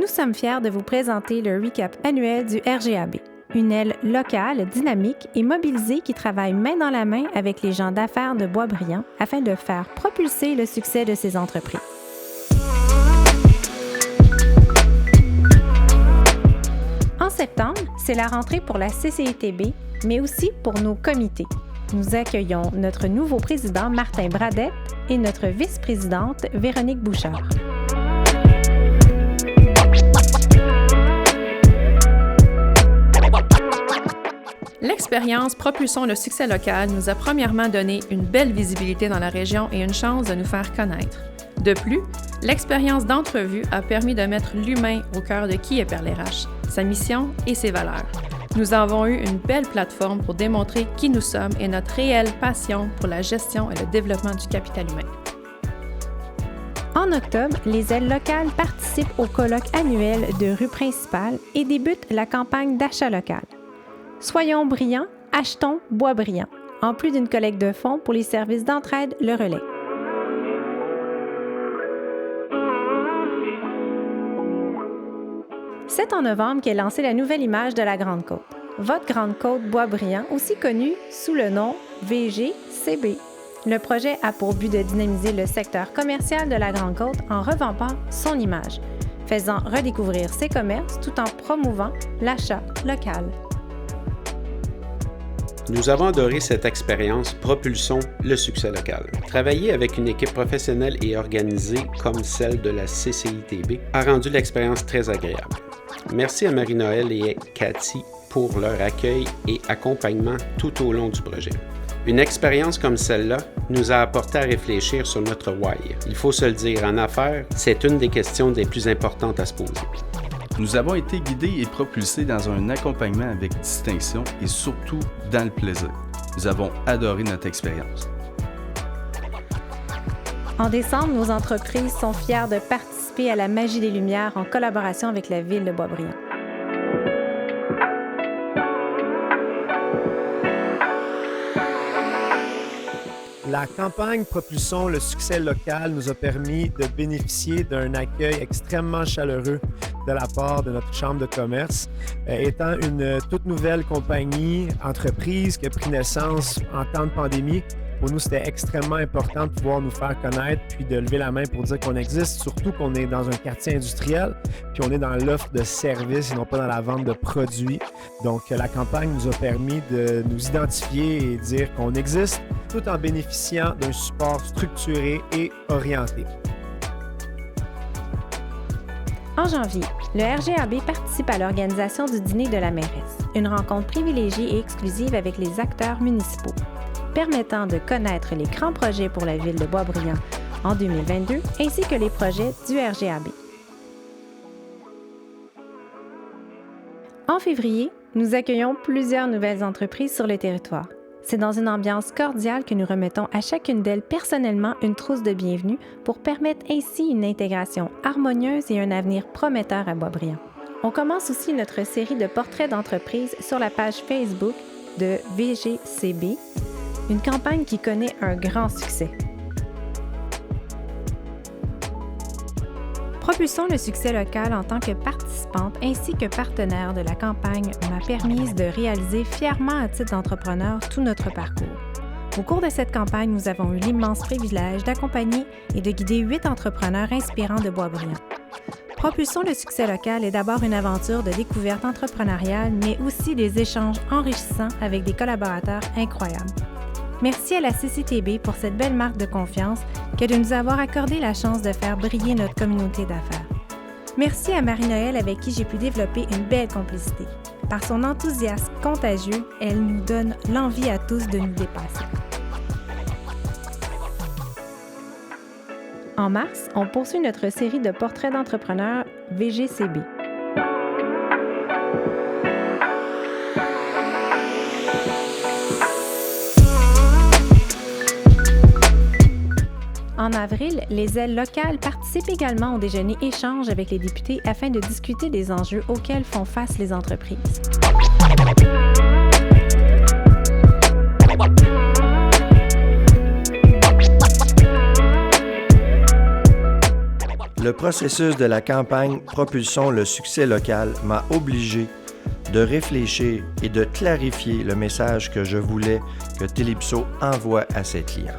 sommes fiers de vous présenter le recap annuel du RGAB, une aile locale, dynamique et mobilisée qui travaille main dans la main avec les gens d'affaires de Boisbriand afin de faire propulser le succès de ces entreprises. En septembre, c'est la rentrée pour la CCITB, mais aussi pour nos comités. Nous accueillons notre nouveau président Martin Bradette et notre vice-présidente Véronique Bouchard. L'expérience Propulsons le succès local nous a premièrement donné une belle visibilité dans la région et une chance de nous faire connaître. De plus, l'expérience d'entrevue a permis de mettre l'humain au cœur de qui est Perle RH, sa mission et ses valeurs. Nous avons eu une belle plateforme pour démontrer qui nous sommes et notre réelle passion pour la gestion et le développement du capital humain. En octobre, les ailes locales participent au colloque annuel de rue principale et débutent la campagne d'achat local. Soyons brillants, achetons Boisbriand, en plus d'une collecte de fonds pour les services d'entraide Le Relais. C'est en novembre qu'est lancée la nouvelle image de la Grande Côte. Votre Grande Côte Boisbriand, aussi connue sous le nom VGCB. Le projet a pour but de dynamiser le secteur commercial de la Grande Côte en revampant son image, faisant redécouvrir ses commerces tout en promouvant l'achat local. Nous avons adoré cette expérience Propulsons le succès local. Travailler avec une équipe professionnelle et organisée comme celle de la CCITB a rendu l'expérience très agréable. Merci à Marie-Noël et Cathy pour leur accueil et accompagnement tout au long du projet. Une expérience comme celle-là nous a apporté à réfléchir sur notre why. Il faut se le dire, en affaires, c'est une des questions les plus importantes à se poser. Nous avons été guidés et propulsés dans un accompagnement avec distinction et surtout dans le plaisir. Nous avons adoré notre expérience. En décembre, nos entreprises sont fières de participer à la Magie des Lumières en collaboration avec la Ville de Boisbriand. La campagne Propulsons le succès local nous a permis de bénéficier d'un accueil extrêmement chaleureux de la part de notre chambre de commerce. Étant une toute nouvelle compagnie, entreprise qui a pris naissance en temps de pandémie, pour nous, c'était extrêmement important de pouvoir nous faire connaître puis de lever la main pour dire qu'on existe, surtout qu'on est dans un quartier industriel puis on est dans l'offre de services et non pas dans la vente de produits. Donc, la campagne nous a permis de nous identifier et dire qu'on existe tout en bénéficiant d'un support structuré et orienté. En janvier, le RGAB participe à l'organisation du Dîner de la mairesse, une rencontre privilégiée et exclusive avec les acteurs municipaux, permettant de connaître les grands projets pour la Ville de Boisbriand en 2022 ainsi que les projets du RGAB. En février, nous accueillons plusieurs nouvelles entreprises sur le territoire. C'est dans une ambiance cordiale que nous remettons à chacune d'elles personnellement une trousse de bienvenue pour permettre ainsi une intégration harmonieuse et un avenir prometteur à Boisbriand. On commence aussi notre série de portraits d'entreprises sur la page Facebook de VGCB, une campagne qui connaît un grand succès. Propulsons le succès local en tant que participante ainsi que partenaire de la campagne m'a permis de réaliser fièrement à titre d'entrepreneur tout notre parcours. Au cours de cette campagne, nous avons eu l'immense privilège d'accompagner et de guider 8 entrepreneurs inspirants de Boisbriand. Propulsons le succès local est d'abord une aventure de découverte entrepreneuriale, mais aussi des échanges enrichissants avec des collaborateurs incroyables. Merci à la CCTB pour cette belle marque de confiance que de nous avoir accordé la chance de faire briller notre communauté d'affaires. Merci à Marie-Noël avec qui j'ai pu développer une belle complicité. Par son enthousiasme contagieux, elle nous donne l'envie à tous de nous dépasser. En mars, on poursuit notre série de portraits d'entrepreneurs VGCB. En avril, les ailes locales participent également au déjeuner échange avec les députés afin de discuter des enjeux auxquels font face les entreprises. Le processus de la campagne Propulsons le succès local m'a obligé de réfléchir et de clarifier le message que je voulais que Télépso envoie à ses clients.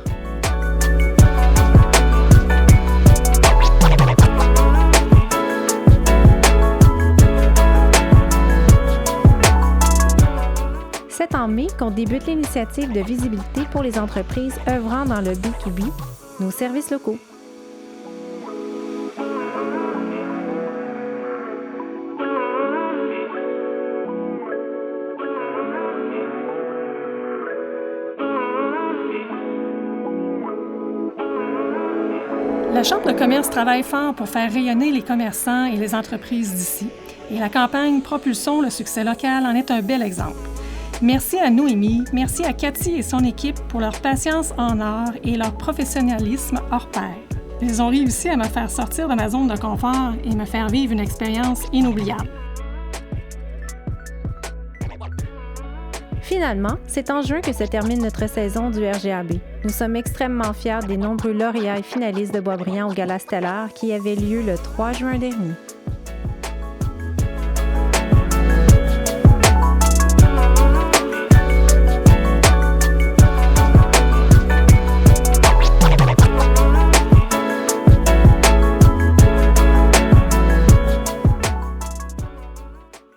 C'est en mai qu'on débute l'initiative de visibilité pour les entreprises œuvrant dans le B2B, nos services locaux. La Chambre de commerce travaille fort pour faire rayonner les commerçants et les entreprises d'ici. Et la campagne Propulsons le succès local en est un bel exemple. Merci à Noémie, merci à Cathy et son équipe pour leur patience en or et leur professionnalisme hors pair. Ils ont réussi à me faire sortir de ma zone de confort et me faire vivre une expérience inoubliable. Finalement, c'est en juin que se termine notre saison du RGAB. Nous sommes extrêmement fiers des nombreux lauréats et finalistes de Boisbriand au Gala Stellar qui avait lieu le 3 juin dernier.